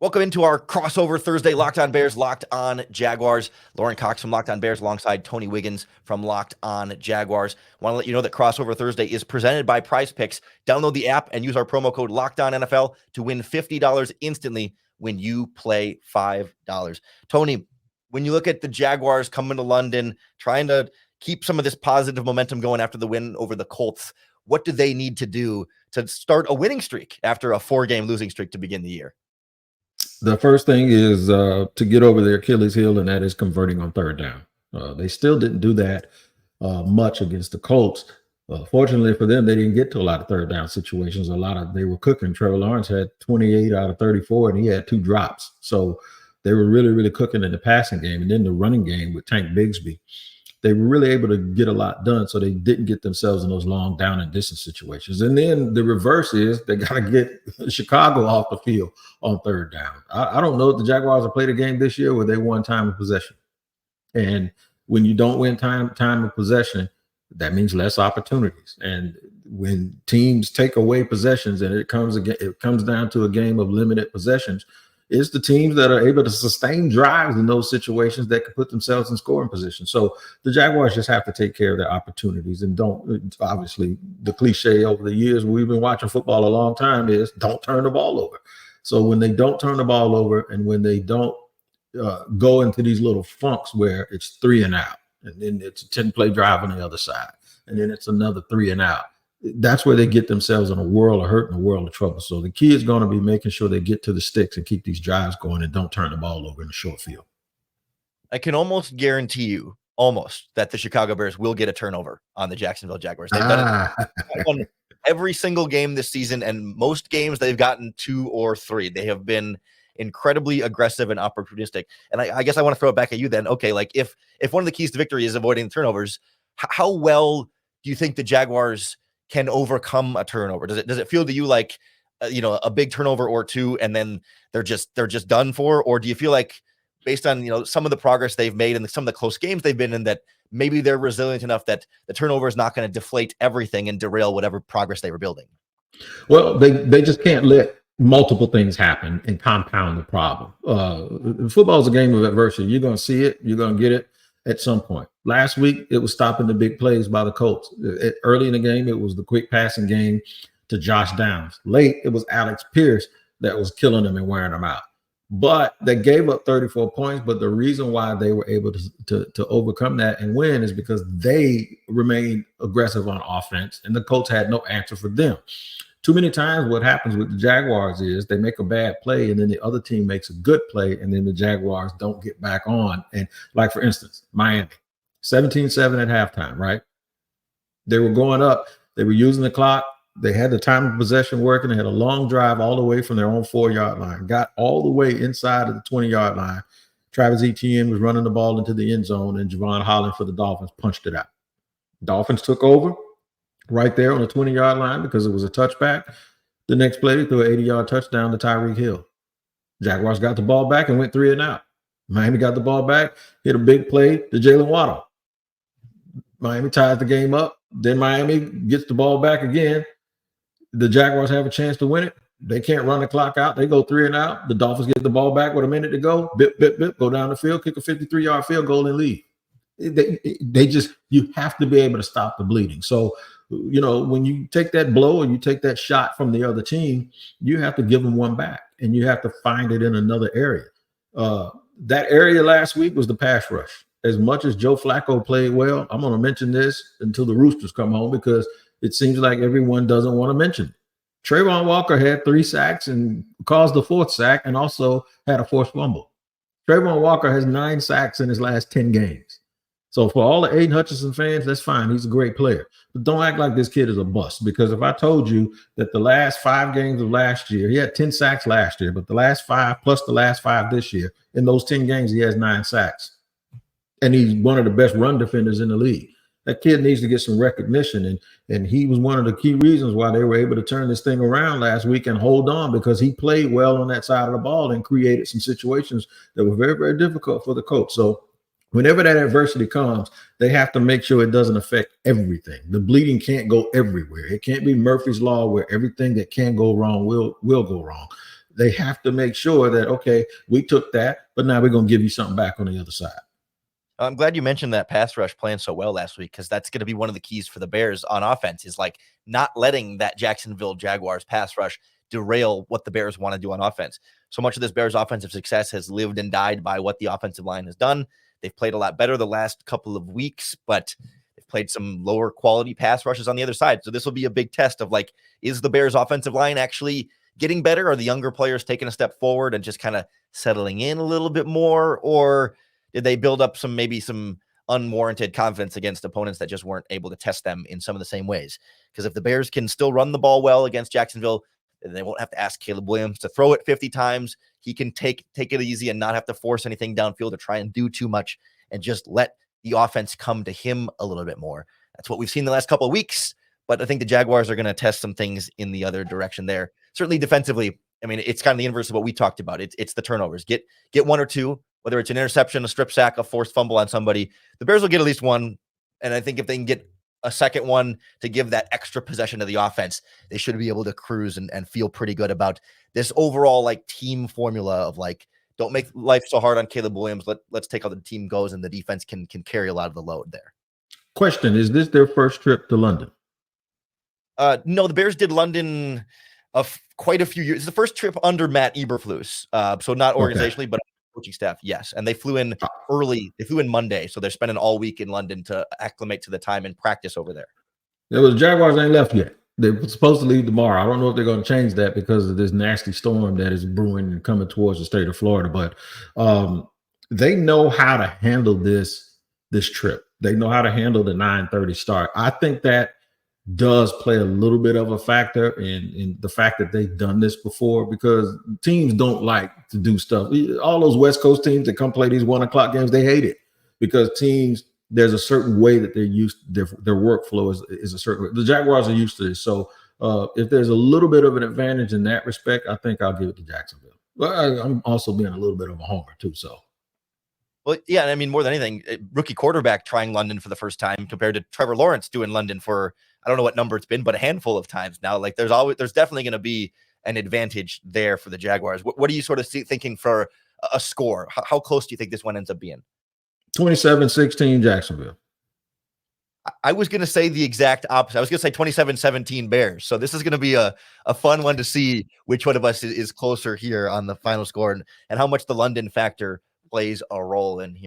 Welcome into our crossover Thursday, Locked On Bears, Locked On Jaguars. Lauren Cox from Locked On Bears alongside Tony Wiggins from Locked On Jaguars. Want to let you know that crossover Thursday is presented by PrizePicks. Download the app and use our promo code LOCKEDONNFL to win $50 instantly when you play $5. Tony, when you look at the Jaguars coming to London, trying to keep some of this positive momentum going after the win over the Colts, what do they need to do to start a winning streak after a 4-game losing streak to begin the year? The first thing is to get over their Achilles heel, and that is converting on third down. They still didn't do that much against the Colts. Fortunately for them, they didn't get to a lot of third down situations. They were cooking. Trevor Lawrence had 28 out of 34, and he had 2 drops. So they were really, really cooking in the passing game. And then the running game with Tank Bigsby, they were really able to get a lot done, so they didn't get themselves in those long down and distance situations. And then the reverse is they got to get Chicago off the field on third down. I don't know if the Jaguars have played a game this year where they won time of possession. And when you don't win time of possession, that means less opportunities. And when teams take away possessions and it comes down to a game of limited possessions, it's the teams that are able to sustain drives in those situations that can put themselves in scoring position. So the Jaguars just have to take care of their opportunities and don't, obviously, the cliche over the years, we've been watching football a long time, is don't turn the ball over. So when they don't turn the ball over and when they don't go into these little funks where it's 3 and out, and then it's a 10-play drive on the other side, and then it's another 3 and out, that's where they get themselves in a world of hurt and a world of trouble. So the key is going to be making sure they get to the sticks and keep these drives going and don't turn the ball over in the short field. I can almost guarantee you, that the Chicago Bears will get a turnover on the Jacksonville Jaguars. They've done it on every single game this season, and most games they've gotten 2 or 3. They have been incredibly aggressive and opportunistic. And I guess I want to throw it back at you then. Okay, like if one of the keys to victory is avoiding turnovers, how well do you think the Jaguars can overcome a turnover? Does it feel to you like a big turnover or 2 and then they're just done for? Or do you feel like, based on some of the progress they've made and some of the close games they've been in, that maybe they're resilient enough that the turnover is not going to deflate everything and derail whatever progress they were building? Well, they just can't let multiple things happen and compound the problem. Football is a game of adversity. You're going to see it. You're going to get it at some point. Last week, it was stopping the big plays by the Colts. Early in the game, it was the quick passing game to Josh Downs. Late, it was Alex Pierce that was killing them and wearing them out. But they gave up 34 points. But the reason why they were able to overcome that and win is because they remained aggressive on offense, and the Colts had no answer for them. Too many times what happens with the Jaguars is they make a bad play and then the other team makes a good play and then the Jaguars don't get back on. And like, for instance, Miami, 17-7 at halftime, right? They were going up. They were using the clock. They had the time of possession working. They had a long drive all the way from their own 4-yard line, got all the way inside of the 20-yard line. Travis Etienne was running the ball into the end zone, and Javon Holland for the Dolphins punched it out. Dolphins took over right there on the 20-yard line because it was a touchback. The next play, they threw an 80-yard touchdown to Tyreek Hill. Jaguars got the ball back and went 3 and out. Miami got the ball back, hit a big play to Jalen Waddle. Miami ties the game up. Then Miami gets the ball back again. The Jaguars have a chance to win it. They can't run the clock out. They go 3 and out. The Dolphins get the ball back with a minute to go. Bip, bip, bip, go down the field, kick a 53-yard field goal and leave. You have to be able to stop the bleeding. So, when you take that blow or you take that shot from the other team, you have to give them one back, and you have to find it in another area. That area last week was the pass rush. As much as Joe Flacco played well, I'm going to mention this until the Roosters come home because it seems like everyone doesn't want to mention it. Trayvon Walker had 3 sacks and caused the 4th sack and also had a forced fumble. Trayvon Walker has 9 sacks in his last 10 games. So for all the Aiden Hutchinson fans, that's fine. He's a great player. But don't act like this kid is a bust, because if I told you that the last 5 games of last year, he had 10 sacks last year, but the last 5 plus the last 5 this year, in those 10 games, he has 9 sacks. And he's one of the best run defenders in the league. That kid needs to get some recognition. And he was one of the key reasons why they were able to turn this thing around last week and hold on, because he played well on that side of the ball and created some situations that were very, very difficult for the Colts. So whenever that adversity comes, they have to make sure it doesn't affect everything. The bleeding can't go everywhere. It can't be Murphy's Law where everything that can go wrong will go wrong. They have to make sure that, okay, we took that, but now we're going to give you something back on the other side. I'm glad you mentioned that pass rush playing so well last week, because that's going to be one of the keys for the Bears on offense, is like not letting that Jacksonville Jaguars pass rush derail what the Bears want to do on offense. So much of this Bears offensive success has lived and died by what the offensive line has done. They've played a lot better the last couple of weeks, but they've played some lower quality pass rushes on the other side. So this will be a big test of like, is the Bears offensive line actually getting better? Are the younger players taking a step forward and just kind of settling in a little bit more? Or did they build up maybe some unwarranted confidence against opponents that just weren't able to test them in some of the same ways? Because if the Bears can still run the ball well against Jacksonville, then they won't have to ask Caleb Williams to throw it 50 times. He can take it easy and not have to force anything downfield or try and do too much, and just let the offense come to him a little bit more. That's what we've seen the last couple of weeks, but I think the Jaguars are going to test some things in the other direction there. Certainly defensively, I mean, it's kind of the inverse of what we talked about. It's the turnovers. Get one or two, whether it's an interception, a strip sack, a forced fumble on somebody. The Bears will get at least one, and I think if they can get a second one to give that extra possession to the offense, they should be able to cruise and feel pretty good about this overall like team formula of like, don't make life so hard on Caleb Williams. Let's take how the team goes, and the defense can carry a lot of the load there. Question: is this their first trip to London? No, the Bears did London quite a few years. It's the first trip under Matt Eberflus. So not organizationally, but coaching staff, yes. And they flew in early. They flew in Monday, so they're spending all week in London to acclimate to the time and practice over there. The Jaguars ain't left yet. They're supposed to leave tomorrow. I don't know if they're going to change that because of this nasty storm that is brewing and coming towards the state of Florida. But they know how to handle this trip. They know how to handle the 9:30 start. I think that does play a little bit of a factor in the fact that they've done this before, because teams don't like to do stuff. All those West Coast teams that come play these 1 o'clock games, they hate it, because teams, there's a certain way that they're used to, their workflow is a certain way. The Jaguars are used to this. So if there's a little bit of an advantage in that respect, I think I'll give it to Jacksonville. But I'm also being a little bit of a homer too. So. Well, yeah, I mean, more than anything, rookie quarterback trying London for the first time compared to Trevor Lawrence doing London for, I don't know what number it's been, but a handful of times now. Like there's definitely going to be an advantage there for the Jaguars. What are you sort of thinking for a score? How close do you think this one ends up being? 27-16 Jacksonville. I was going to say the exact opposite. I was going to say 27-17 Bears. So this is going to be a fun one to see which one of us is closer here on the final score, and how much the London factor plays a role in here.